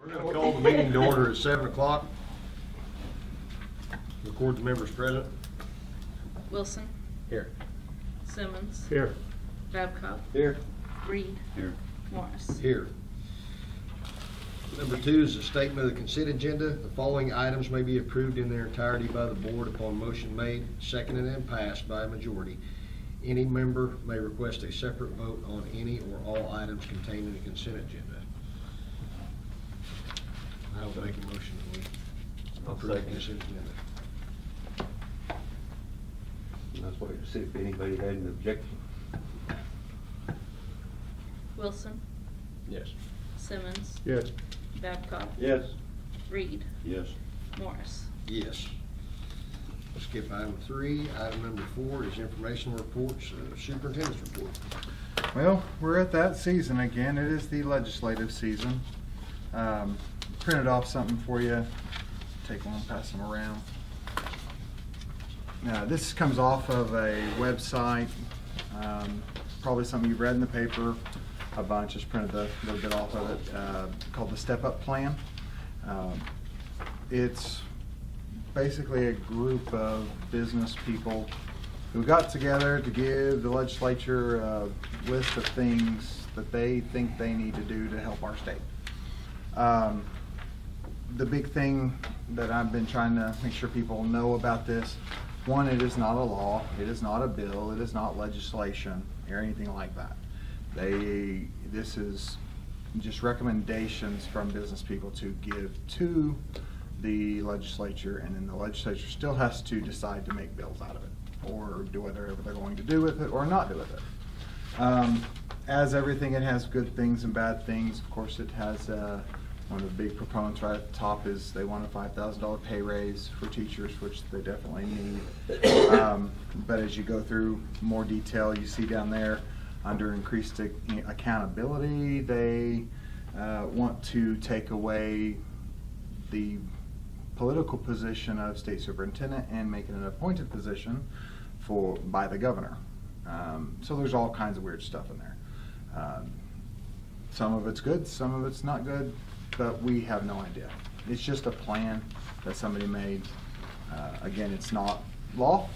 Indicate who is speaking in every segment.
Speaker 1: We're going to call the meeting to order at 7 o'clock. Record the members present.
Speaker 2: Wilson,
Speaker 1: Here.
Speaker 2: Simmons,
Speaker 1: Here.
Speaker 2: Babcock,
Speaker 1: Here.
Speaker 2: Reed,
Speaker 3: Here.
Speaker 2: Morris.
Speaker 1: Here. Number 2 is a statement of the consent agenda. The following items may be approved in their entirety by the board upon motion made, seconded, and passed by a majority. Any member may request a separate vote on any or all items contained in the consent agenda. I'll make a motion that we approve the consent agenda.
Speaker 3: That's why you see if anybody had an objection.
Speaker 2: Wilson,
Speaker 1: Yes.
Speaker 2: Simmons,
Speaker 1: Yes.
Speaker 2: Babcock,
Speaker 3: Yes.
Speaker 2: Reed,
Speaker 3: Yes.
Speaker 2: Morris.
Speaker 1: Yes. Let's skip item 3. Item number 4 is informational reports, superintendent's report.
Speaker 4: Well, we're at that season again. It is the legislative season. Printed off something for you. Take one, pass them around. This comes off of a website, probably something you've read in the paper a bunch. Just printed a little bit off of it, called the Step Up Plan. It's basically a group of business people who got together to give the legislature a list of things that they think they need to do to help our state. The big thing that I've been trying to make sure people know about this, one, it is not a law, it is not a bill, it is not legislation or anything like that. This is just recommendations from business people to give to the legislature, and then the legislature still has to decide to make bills out of it, or do whatever they're going to do with it or not do with it. As everything, it has good things and bad things. Of course, it has one of the big proponents right at the top is they want a $5,000 pay raise for teachers, which they definitely need. But as you go through more detail, you see down there under increased accountability, they want to take away the political position of state superintendent and make it an appointed position by the governor. So there's all kinds of weird stuff in there. Some of it's good, some of it's not good, but we have no idea. It's just a plan that somebody made. Again, it's not law,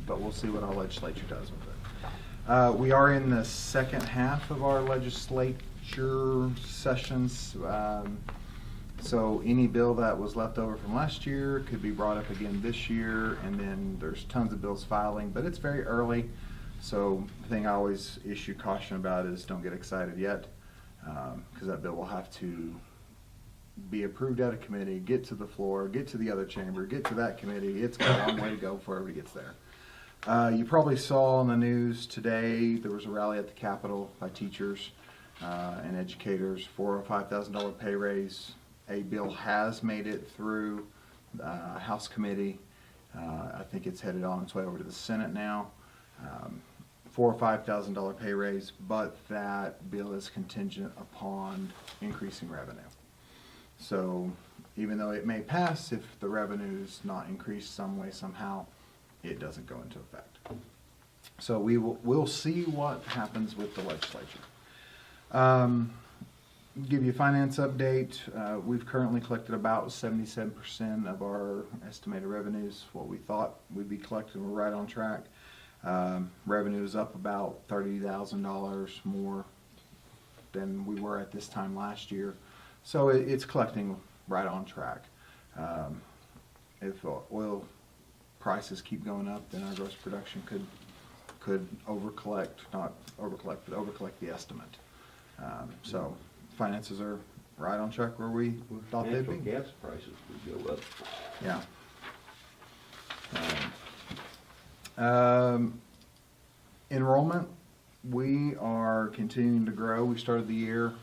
Speaker 4: but we'll see what our legislature does with it. We are in the second half of our legislature sessions. So any bill that was left over from last year could be brought up again this year, and then there's tons of bills filing, but it's very early. So the thing I always issue caution about is don't get excited yet, because that bill will have to be approved at a committee, get to the floor, get to the other chamber, get to that committee. It's got a long way to go before everybody gets there. You probably saw on the news today there was a rally at the Capitol by teachers and educators for a $5,000 pay raise. A bill has made it through House committee. I think it's headed on its way over to the Senate now for a $5,000 pay raise, but that bill is contingent upon increasing revenue. So even though it may pass, if the revenue is not increased some way, somehow, it doesn't go into effect. So we'll see what happens with the legislature. Give you a finance update. We've currently collected about 77% of our estimated revenues, what we thought we'd be collecting. We're right on track. Revenue is up about $30,000 more than we were at this time last year. So it's collecting right on track. If oil prices keep going up, then our gross production could not overcollect, but overcollect the estimate. So finances are right on track where we thought they'd be.
Speaker 3: Gas prices would go up.
Speaker 4: Yeah. Enrollment, we are continuing to grow. We started the year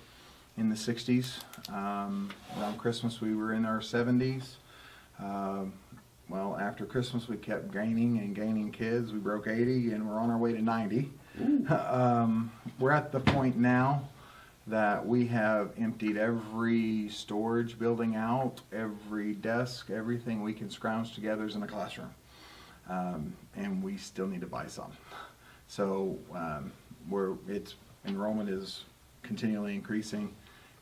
Speaker 4: in the 60s. Around Christmas, we were in our 70s. Well, after Christmas, we kept gaining and gaining kids. We broke 80, and we're on our way to 90. We're at the point now that we have emptied every storage building out, every desk, everything we can scrounge together is in a classroom. And we still need to buy some. So enrollment is continually increasing,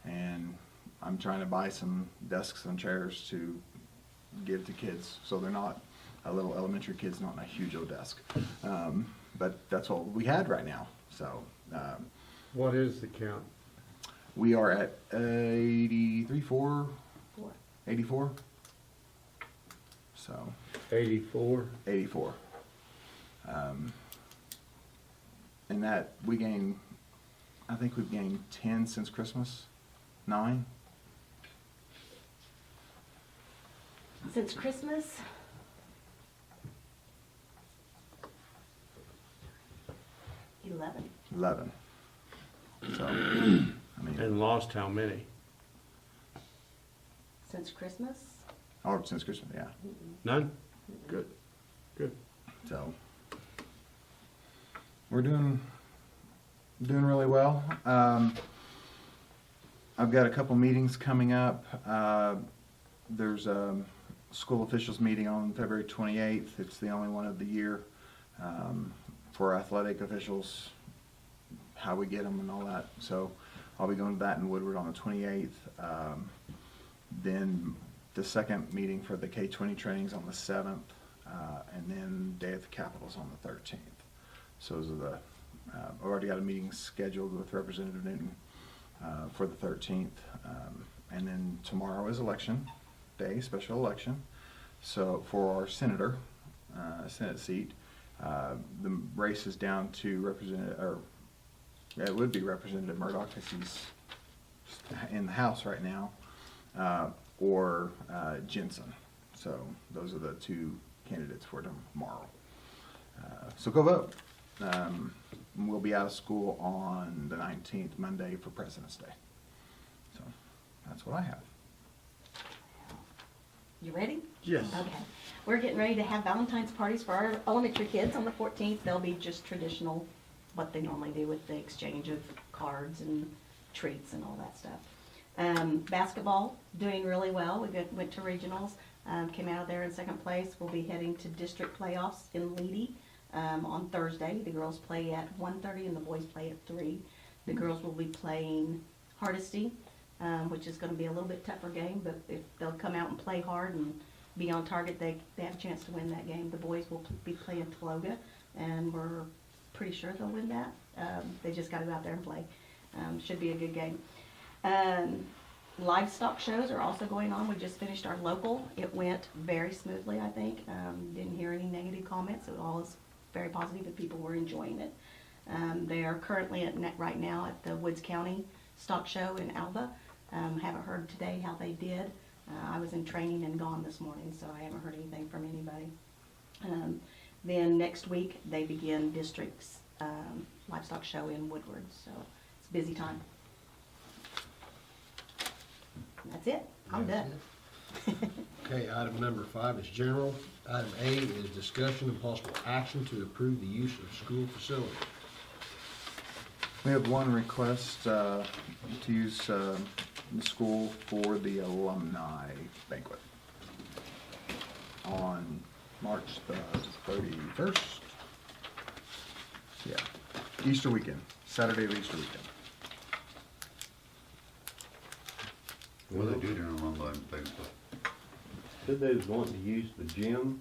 Speaker 4: and I'm trying to buy some desks and chairs to give to kids, so they're not, a little elementary kid's not in a huge old desk. But that's what we had right now, so,
Speaker 5: What is the count?
Speaker 4: we are at 83, 4,
Speaker 2: Four.
Speaker 4: 84. So,
Speaker 5: 84?
Speaker 4: 84. And that, we gained, I think we've gained 10 since Christmas, 9.
Speaker 6: Since Christmas, 11.
Speaker 4: 11. So, I mean,
Speaker 5: And lost how many?
Speaker 6: Since Christmas,
Speaker 4: oh, since Christmas, yeah.
Speaker 5: None? Good, good.
Speaker 4: So, we're doing really well. I've got a couple meetings coming up. There's a school officials meeting on February 28th. It's the only one of the year for athletic officials, how we get them and all that. So I'll be going to that in Woodward on the 28th. Then the second meeting for the K-20 trainings on the 7th, and then Day at the Capitol's on the 13th. So those are the, I've already got a meeting scheduled with Representative Newton for the 13th. And then tomorrow is election day, special election. So for our senator, Senate seat, the race is down to it would be Representative Murdoch, because he's in the House right now, or Jensen. So those are the two candidates for tomorrow. So go vote. We'll be out of school on the 19th, Monday, for President's Day. So that's what I have.
Speaker 6: you ready?
Speaker 5: Yes.
Speaker 6: Okay. We're getting ready to have Valentine's parties for our elementary kids on the 14th. They'll be just traditional, what they normally do with the exchange of cards and treats and all that stuff. Basketball, doing really well. Went to regionals, came out of there in second place. We'll be heading to district playoffs in Leedy on Thursday. The girls play at 1:30 and the boys play at 3. The girls will be playing Hardesty, which is going to be a little bit tougher game, but if they'll come out and play hard and be on target, they have a chance to win that game. The boys will be playing Tologa, and we're pretty sure they'll win that. They just got to go out there and play. Should be a good game. Livestock shows are also going on. We just finished our local. It went very smoothly, I think. Didn't hear any negative comments. It all is very positive and people were enjoying it. They are currently right now at the Woods County Stock Show in Alva. Haven't heard today how they did. I was in training and gone this morning, so I haven't heard anything from anybody. Then next week they begin district's livestock show in Woodward, so it's a busy time. That's it. I'm done.
Speaker 1: Okay, item number 5 is general. Item A is discussion and possible action to approve the use of school facilities.
Speaker 4: We have one request to use the school for the alumni banquet on March the 31st. Yeah, Easter weekend, Saturday of Easter weekend.
Speaker 3: What do they do during alumni banquet?
Speaker 7: Said they was wanting to use the gym.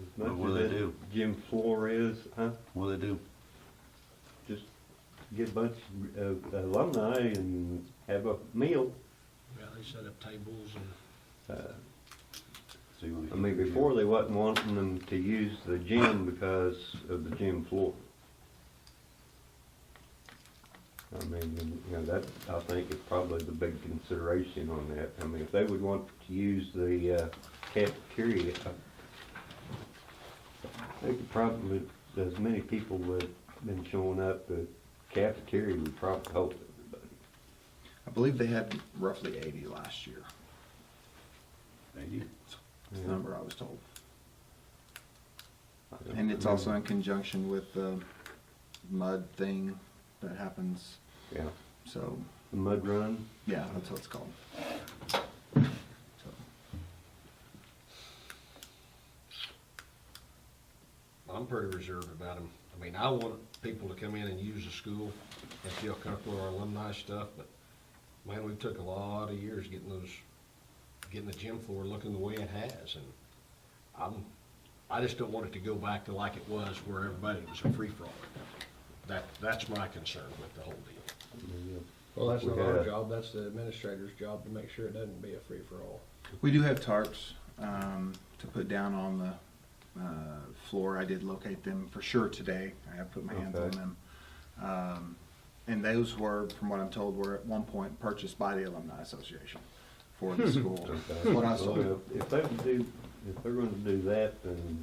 Speaker 7: As much
Speaker 3: What do
Speaker 7: as
Speaker 3: they
Speaker 7: that
Speaker 3: do?
Speaker 7: Gym floor is, huh?
Speaker 3: What do they do?
Speaker 7: Just get a bunch of alumni and have a meal.
Speaker 1: Yeah, they set up tables and
Speaker 3: So you wanna
Speaker 7: I mean,
Speaker 3: keep it
Speaker 7: before
Speaker 3: here?
Speaker 7: they wasn't wanting them to use the gym because of the gym floor. I mean, you know, that, I think is probably the big consideration on that. I mean, if they would want to use the cafeteria, they could probably, as many people would have been showing up, the cafeteria would probably help everybody.
Speaker 4: I believe they had roughly 80 last year.
Speaker 3: Maybe.
Speaker 4: That's the number I was told. And it's also in conjunction with the mud thing that happens,
Speaker 7: Yeah,
Speaker 4: so,
Speaker 7: the mud run.
Speaker 4: yeah, that's what it's called. So,
Speaker 1: I'm pretty reserved about them. I mean, I want people to come in and use the school and feel comfortable with our alumni stuff, but Man, we took a lot of years getting the gym floor looking the way it has, and I just don't want it to go back to like it was where everybody was a free-for-all. That's my concern with the whole deal.
Speaker 8: Well, that's
Speaker 3: We
Speaker 8: not our
Speaker 3: had-
Speaker 8: job, that's the administrator's job to make sure it doesn't be a free-for-all.
Speaker 4: We do have tarps to put down on the floor. I did locate them for sure today. I have put my hands on
Speaker 3: Okay.
Speaker 4: them. And those were, from what I'm told, were at one point purchased by the Alumni Association for the school.
Speaker 3: Okay.
Speaker 4: What I saw.
Speaker 3: Well, if they would do, if they're gonna do that, then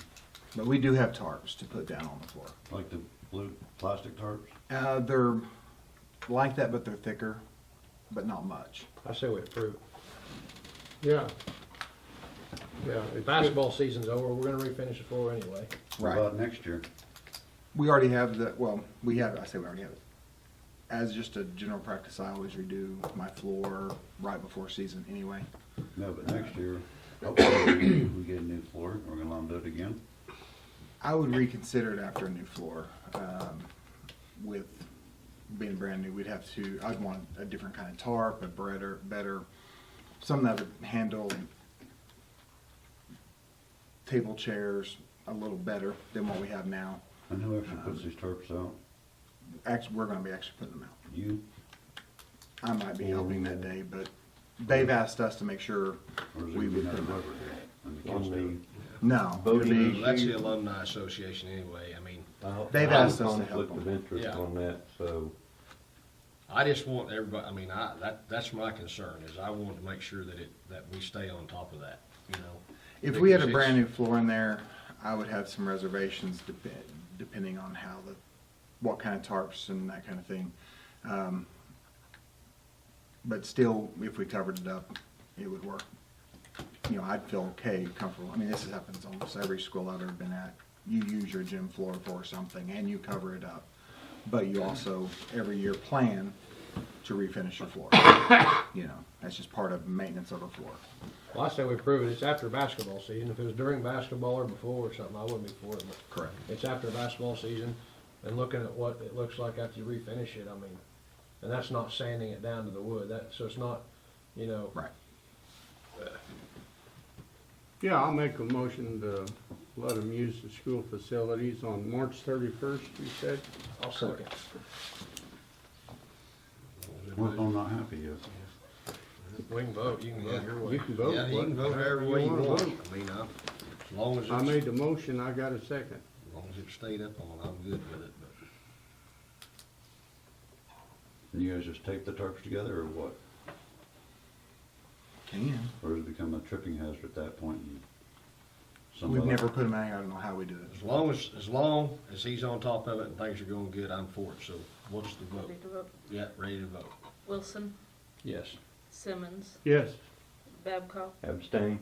Speaker 4: But we do have tarps to put down on the floor.
Speaker 9: Like the blue plastic tarps?
Speaker 4: They're like that, but they're thicker, but not much.
Speaker 8: I say we approve.
Speaker 5: Yeah. Yeah. it's
Speaker 8: Basketball season's over, we're gonna refinish the floor anyway.
Speaker 9: What about next year?
Speaker 4: We already have the, well, we have, I say we already have it. As just a general practice, I always redo my floor right before season anyway.
Speaker 9: No, but next year, hopefully we get a new floor, we're gonna let them do it again.
Speaker 4: I would reconsider it after a new floor. With being brand new, we'd have to, I'd want a different kind of tarp, a better, something that would handle table chairs a little better than what we have now.
Speaker 9: And who actually puts these tarps out?
Speaker 4: Actually, we're gonna be actually putting them out.
Speaker 9: You,
Speaker 4: I might be helping that day, but they've asked us to make sure
Speaker 9: or is it
Speaker 4: we
Speaker 9: gonna be
Speaker 4: would
Speaker 9: another
Speaker 4: put them out.
Speaker 9: rubber here? And the
Speaker 3: on
Speaker 9: kids do it?
Speaker 4: No, it'll
Speaker 3: Voting
Speaker 4: be-
Speaker 1: That's the Alumni Association anyway. I mean,
Speaker 4: They've
Speaker 3: I have
Speaker 4: asked us to help
Speaker 3: conflict of
Speaker 4: them.
Speaker 3: interest
Speaker 1: Yeah.
Speaker 3: on that, so.
Speaker 1: I just want everybody, I mean, that's my concern, is I want to make sure that we stay on top of that, you know?
Speaker 4: If we had a
Speaker 1: Because
Speaker 4: brand new
Speaker 1: it's-
Speaker 4: floor in there, I would have some reservations depending on what kind of tarps and that kind of thing. But still, if we covered it up, it would work. You know, I'd feel okay, comfortable. I mean, this happens almost every school I've ever been at. You use your gym floor for something and you cover it up. But you also, every year, plan to refinish your floor. You know, that's just part of maintenance of a floor.
Speaker 8: Well, I say we approve it, it's after basketball season, if it was during basketball or before or something, I wouldn't be for it, but.
Speaker 4: Correct.
Speaker 8: It's after basketball season, and looking at what it looks like after you refinish it, I mean, and that's not sanding it down to the wood, so it's not, you know.
Speaker 4: Right.
Speaker 5: Yeah, I'll make a motion to let them use the school facilities on March 31st, you said?
Speaker 8: I'll second.
Speaker 9: What if I'm not happy yet?
Speaker 8: We can vote, you can vote your way.
Speaker 5: You can vote.
Speaker 1: Yeah, you can vote however way you
Speaker 5: wanna
Speaker 1: want.
Speaker 5: vote.
Speaker 1: I mean, as long as
Speaker 5: I made
Speaker 1: it's,
Speaker 5: the motion, I got a second.
Speaker 1: as long as it stayed up on, I'm good with it, but.
Speaker 9: And you guys just tape the tarps together or what?
Speaker 4: Can.
Speaker 9: Or does it become a tripping hazard at that point? and
Speaker 4: We've
Speaker 9: somebody-
Speaker 4: never put them out. I don't know how we do it.
Speaker 1: As long as he's on top of it and things are going good, I'm for it, so what's the vote?
Speaker 2: Ready to vote?
Speaker 1: Yeah, ready to vote.
Speaker 2: Wilson,
Speaker 8: Yes.
Speaker 2: Simmons,
Speaker 5: Yes.
Speaker 2: Babcock,
Speaker 3: Abstain.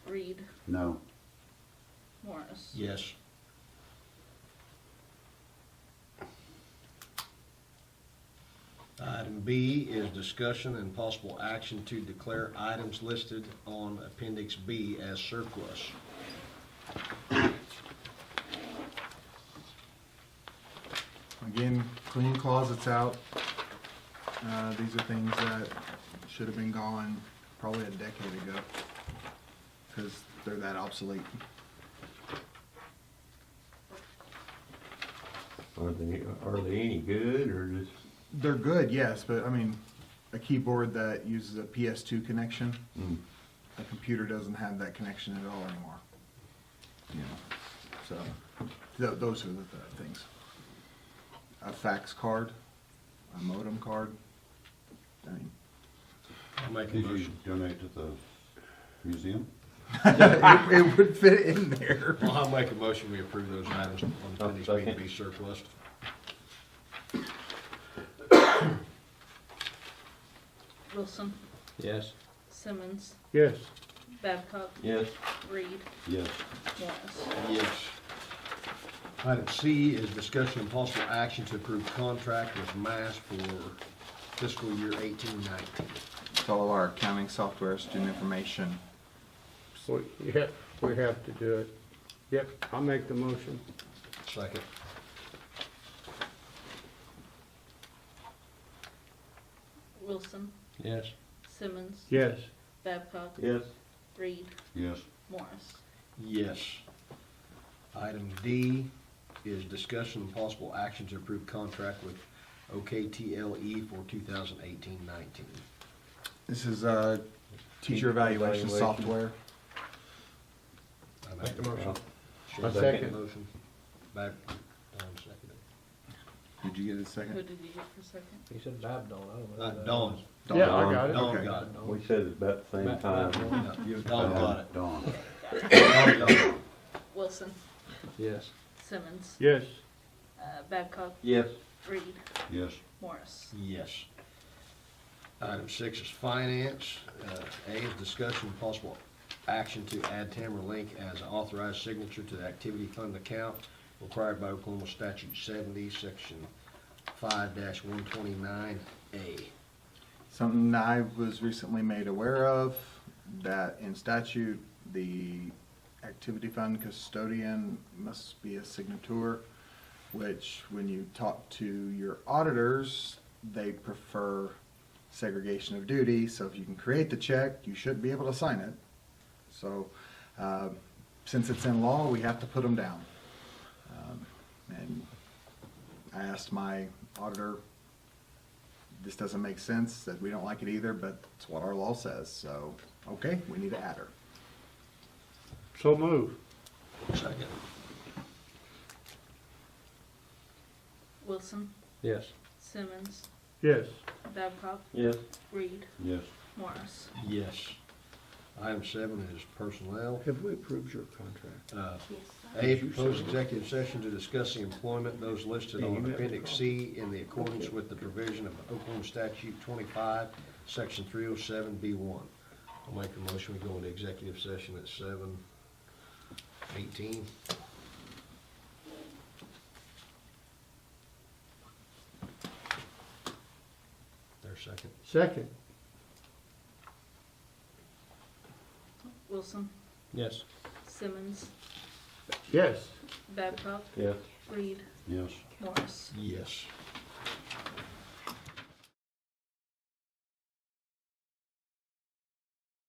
Speaker 2: Reed,
Speaker 9: No.
Speaker 2: Morris.
Speaker 1: Yes. Item B is discussion and possible action to declare items listed on Appendix B as surplus.
Speaker 4: Again, clean closets out. These are things that should have been gone probably a decade ago because they're that obsolete.
Speaker 3: Are they any good or just?
Speaker 4: They're good, yes, but I mean, a keyboard that uses a PS2 connection, the computer doesn't have that connection at all anymore. You know, so those are the things. A fax card, a modem card. I mean,
Speaker 1: I'll make a
Speaker 9: Did you
Speaker 1: motion.
Speaker 9: donate to the museum?
Speaker 4: it would fit in there.
Speaker 1: Well, I'll make a motion, we approve those items on Appendix B to
Speaker 3: second.
Speaker 1: be surplus.
Speaker 2: Wilson,
Speaker 8: Yes.
Speaker 2: Simmons,
Speaker 5: Yes.
Speaker 2: Babcock,
Speaker 3: Yes.
Speaker 2: Reed,
Speaker 9: Yes.
Speaker 2: Morris.
Speaker 1: Yes. Item C is discussion and possible action to approve contract with Mass for fiscal year 18-19.
Speaker 4: It's all our accounting software, student information.
Speaker 5: Yeah, we have to do it. Yep, I'll make the motion.
Speaker 1: Second.
Speaker 2: Wilson,
Speaker 8: Yes.
Speaker 2: Simmons,
Speaker 5: Yes.
Speaker 2: Babcock,
Speaker 3: Yes.
Speaker 2: Reed,
Speaker 9: Yes.
Speaker 2: Morris.
Speaker 1: Yes. Item D is discussion and possible action to approve contract with OKTLE for 2018-19.
Speaker 4: This is teacher evaluation software.
Speaker 1: I
Speaker 8: Make the motion.
Speaker 1: Shane
Speaker 5: I second.
Speaker 1: Motion. Back, Don seconded.
Speaker 4: Did you get a
Speaker 2: Who
Speaker 4: second?
Speaker 2: did you get for second?
Speaker 8: He said Babdon, I don't know. who that
Speaker 1: Dawn.
Speaker 8: was.
Speaker 5: Yeah, I got it.
Speaker 1: Dawn
Speaker 4: Okay.
Speaker 1: got it.
Speaker 3: We said it about the same time.
Speaker 1: No, you- Dawn got it.
Speaker 9: Dawn.
Speaker 1: Dawn got it.
Speaker 2: Wilson,
Speaker 8: Yes.
Speaker 2: Simmons,
Speaker 5: Yes.
Speaker 2: Babcock,
Speaker 3: Yes.
Speaker 2: Reed,
Speaker 9: Yes.
Speaker 2: Morris.
Speaker 1: Yes. Item 6 is finance. A is discussion and possible action to add Tamara Link as an authorized signature to the activity fund account required by Oklahoma Statute 70, Section 5-129A.
Speaker 4: Something I was recently made aware of, that in statute, the activity fund custodian must be a signature, which when you talk to your auditors, they prefer segregation of duty, so if you can create the check, you should be able to sign it. So, since it's in law, we have to put them down. And I asked my auditor, this doesn't make sense, that we don't like it either, but it's what our law says, so, okay, we need to add her.
Speaker 5: So move.
Speaker 1: Second.
Speaker 2: Wilson,
Speaker 8: Yes.
Speaker 2: Simmons,
Speaker 5: Yes.
Speaker 2: Babcock,
Speaker 3: Yes.
Speaker 2: Reed,
Speaker 9: Yes.
Speaker 2: Morris.
Speaker 1: Yes. Item 7 is personnel.
Speaker 5: Have we approved your contract?
Speaker 1: A, proposed executive session to discuss the employment of those listed on Appendix C in the accordance with the provision of Oklahoma Statute 25, Section 307B1. I'll make a motion, we go into executive session at 7:18. There's second.
Speaker 5: Second.
Speaker 2: Wilson,
Speaker 8: Yes.
Speaker 2: Simmons,
Speaker 5: Yes.
Speaker 2: Babcock,
Speaker 3: Yes.
Speaker 2: Reed,
Speaker 9: Yes.
Speaker 2: Morris.
Speaker 1: Yes.